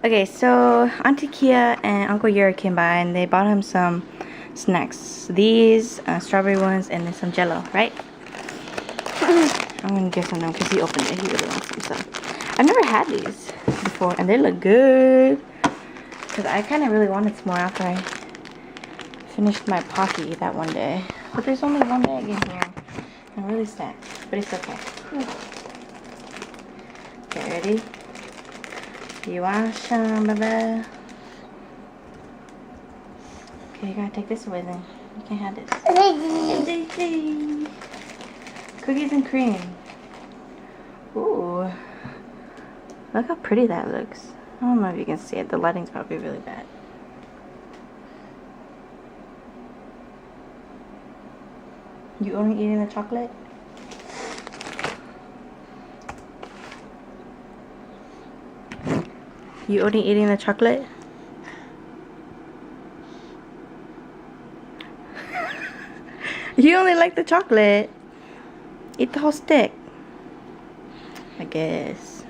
Okay, so Auntie Kia and Uncle Yuri came by and they bought him some snacks. These strawberry ones and then some Jello, right? I'm gonna get some of them because he opened it. He really wants some stuff. I've never had these before and they look good. Because I kind of really wanted some more after I finished my Pocky that one day. But there's only one egg in here. I'm really sad, but it's okay. Okay, ready? You want some, baby? Okay, you gotta take this away then. You can't have this. Cookies and cream. Ooh. Look how pretty that looks. I don't know if you can see it. The lighting's probably really bad. You only eating the chocolate? You only eating the chocolate? You only like the chocolate. Eat the whole stick. I guess.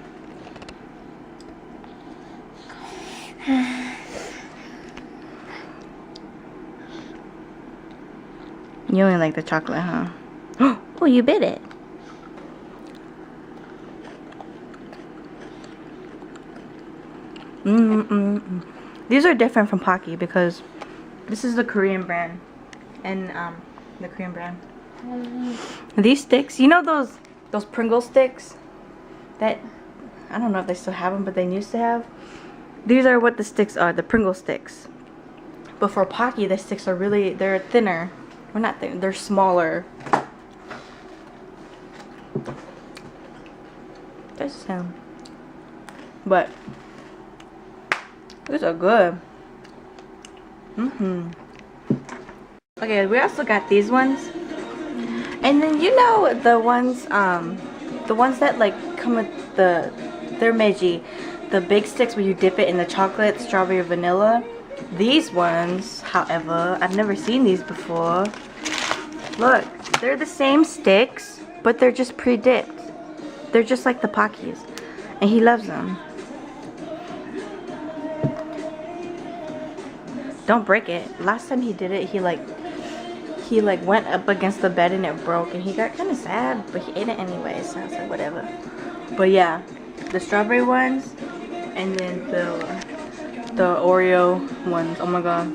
You only like the chocolate, huh? Oh, you bit it. These are different from Pocky because this is the Korean brand. And the Korean brand. These sticks, you know those Pringle sticks that I don't know if they still have them, but they used to have. These are what the sticks are, the Pringle sticks. But for Pocky, the sticks are they're thinner. Well, not thin, they're smaller. That's him. But these are good. Okay, we also got these ones. And then you know the ones that like come with they're Meiji. The big sticks where you dip it in the chocolate, strawberry, vanilla. These ones, however, I've never seen these before. Look, they're the same sticks, but they're just pre-dipped. They're just like the Pockies. And he loves them. Don't break it. Last time he did it, he went up against the bed and it broke and he got kind of sad, but he ate it anyway, so I was like, whatever. But yeah, the strawberry ones and then the Oreo ones. Oh my god.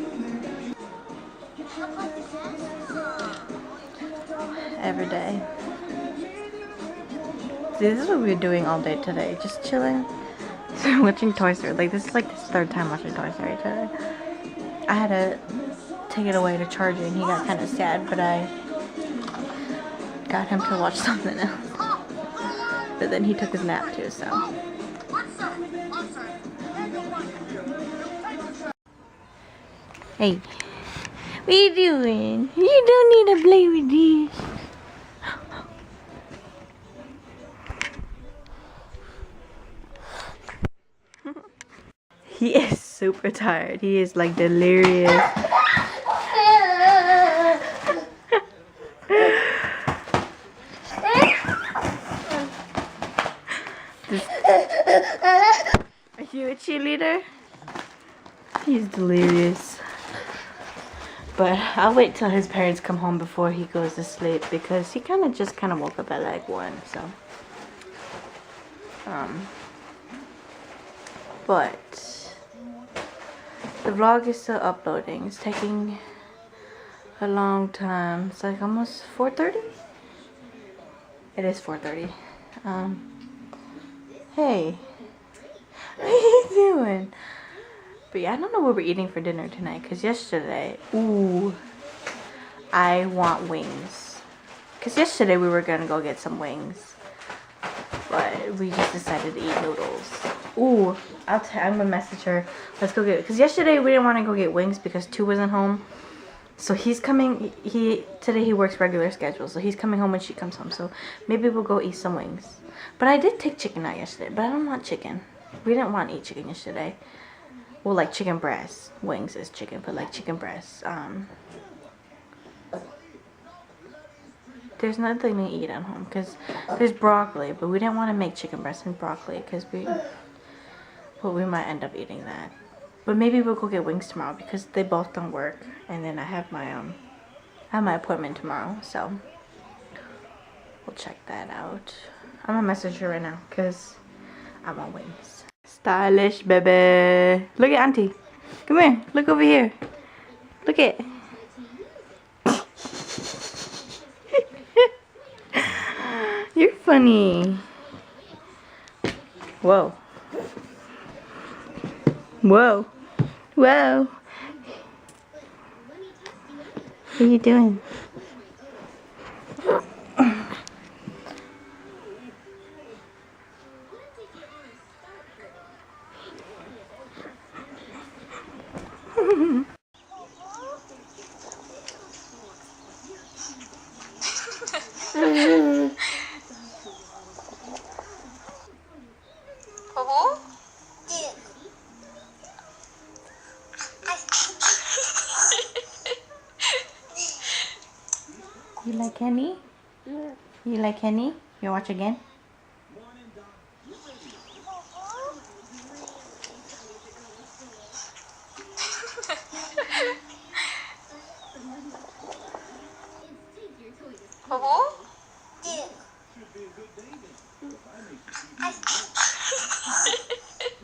Every day. See, this is what we're doing all day today. Just chilling. So watching Toy Story. Like, this is like the third time watching Toy Story today. I had to take it away to charge it and he got kind of sad, but I got him to watch something else. But then he took his nap too, so. Hey, what are you doing? You don't need to play with this. He is super tired. He is like delirious. Are you a cheerleader? He's delirious. But I'll wait till his parents come home before he goes to sleep because he kind of woke up at like 1, so. But the vlog is still uploading. It's taking a long time. It's like almost 4:30. It is 4:30. Hey, what are you doing? But yeah, I don't know what we're eating for dinner tonight. Cause yesterday, I want wings. Cause yesterday we were gonna go get some wings, but we just decided to eat noodles. I'm gonna message her. Let's go get it. Cause yesterday we didn't want to go get wings because 2 wasn't home. So he's coming. Today he works regular schedule, so he's coming home when she comes home. So maybe we'll go eat some wings. But I did take chicken out yesterday, but I don't want chicken. We didn't want to eat chicken yesterday. Well, like chicken breast. Wings is chicken, but like chicken breast. There's nothing to eat at home because there's broccoli, but we didn't want to make chicken breast and broccoli because but we might end up eating that. But maybe we'll go get wings tomorrow because they both don't work, and then I have my appointment tomorrow, so we'll check that out. I'm gonna message her right now because I want wings. Stylish, baby. Look at Auntie. Come here. Look over here. Look it. You're funny. Whoa. Whoa. Whoa. What are you doing? You like Kenny? You like Kenny? You watch again?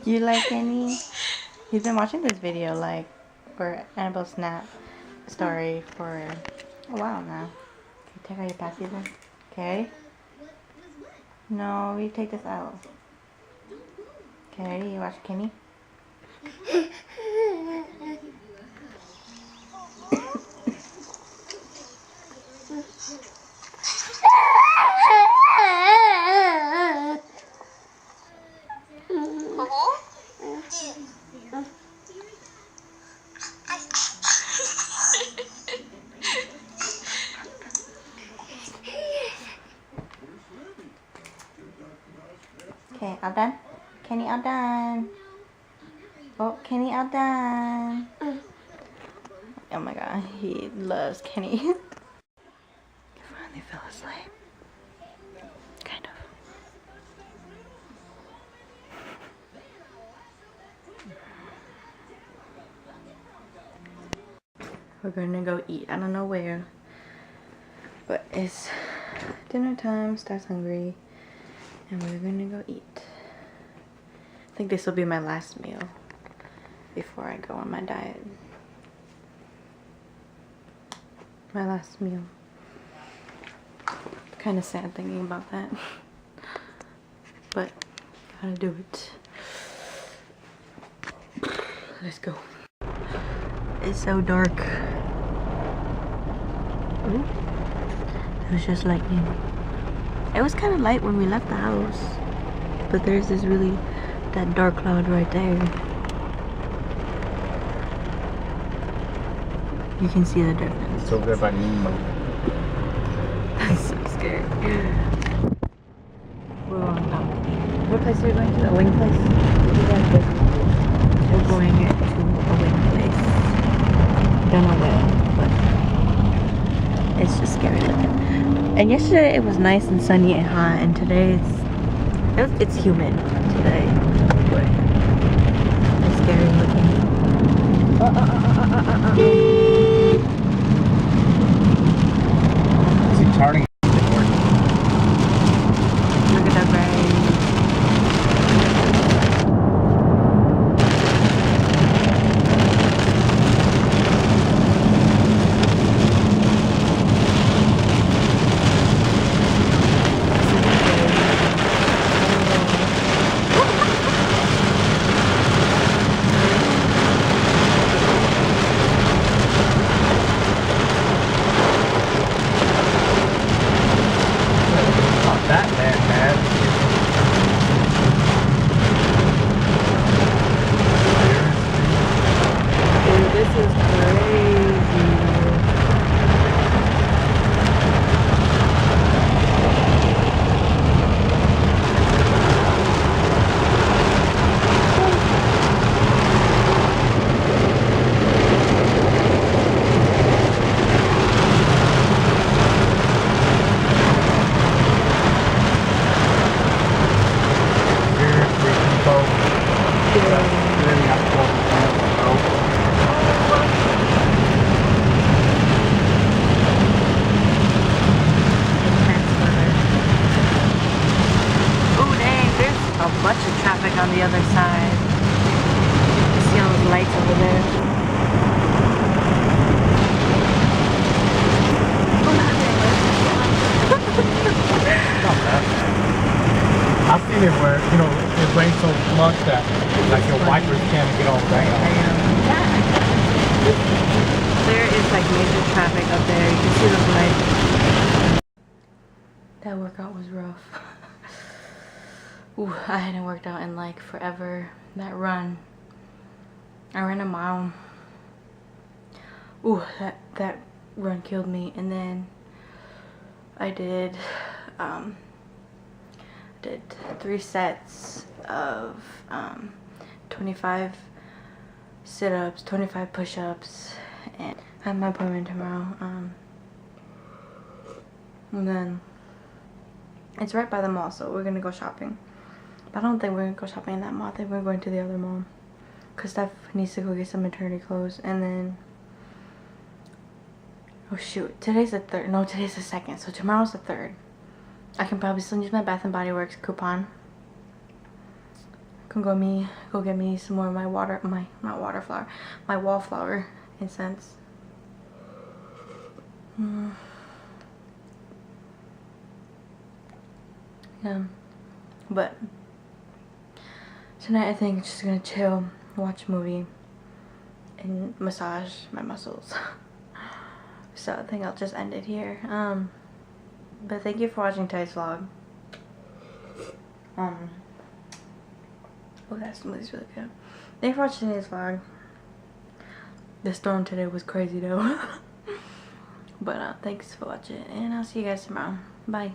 You like Kenny? He's been watching this video like for Annabelle Snap story for a while now. Take out your passy then. Okay? No, you take this out. Okay, you watch Kenny? Okay, all done? Kenny all done. Oh, Kenny all done. Oh my god, he loves Kenny. He finally fell asleep. Kind of. We're gonna go eat. I don't know where. But it's dinner time. Star's hungry. And we're gonna go eat. I think this will be my last meal before I go on my diet. My last meal. Kind of sad thinking about that. But gotta do it. Let's go. It's so dark. Ooh. It was just lightning. It was kind of light when we left the house, but there's that dark cloud right there. You can see the difference. So good about Nemo. I'm so scared. We're going out. What place are we going to? A wing place? We're going to a wing place. Don't know where, but it's just scary looking. And yesterday it was nice and sunny and hot, and today it's humid today. But it's scary looking. Is he charting? Look at that rain. literally have to go over the road. Oh dang, there's a bunch of traffic on the other side. See all those lights over there. Not bad. I've seen it where, you know, it rains so much that like your wipers can't get all the rain out. There is like major traffic up there. You can see those lights. That workout was rough. Ooh, I hadn't worked out in like forever. That run. I ran a mile. Ooh, that run killed me. And then I did 3 sets of 25 sit-ups, 25 push-ups, and I have my appointment tomorrow. And then it's right by the mall, so we're gonna go shopping. But I don't think we're gonna go shopping in that mall. I think we're going to the other mall, cause Steph needs to go get some maternity clothes. And then, oh shoot, today's the 3rd. No, today's the 2nd. So tomorrow's the 3rd. I can probably still use my Bath and Body Works coupon. Can go get me some more of my my wallflower incense. Yeah, but tonight I think I'm just gonna chill, watch a movie, and massage my muscles. So I think I'll just end it here. But thank you for watching today's vlog. Oh, that smoothie's really good. Thank you for watching today's vlog. The storm today was crazy though. But thanks for watching, and I'll see you guys tomorrow. Bye.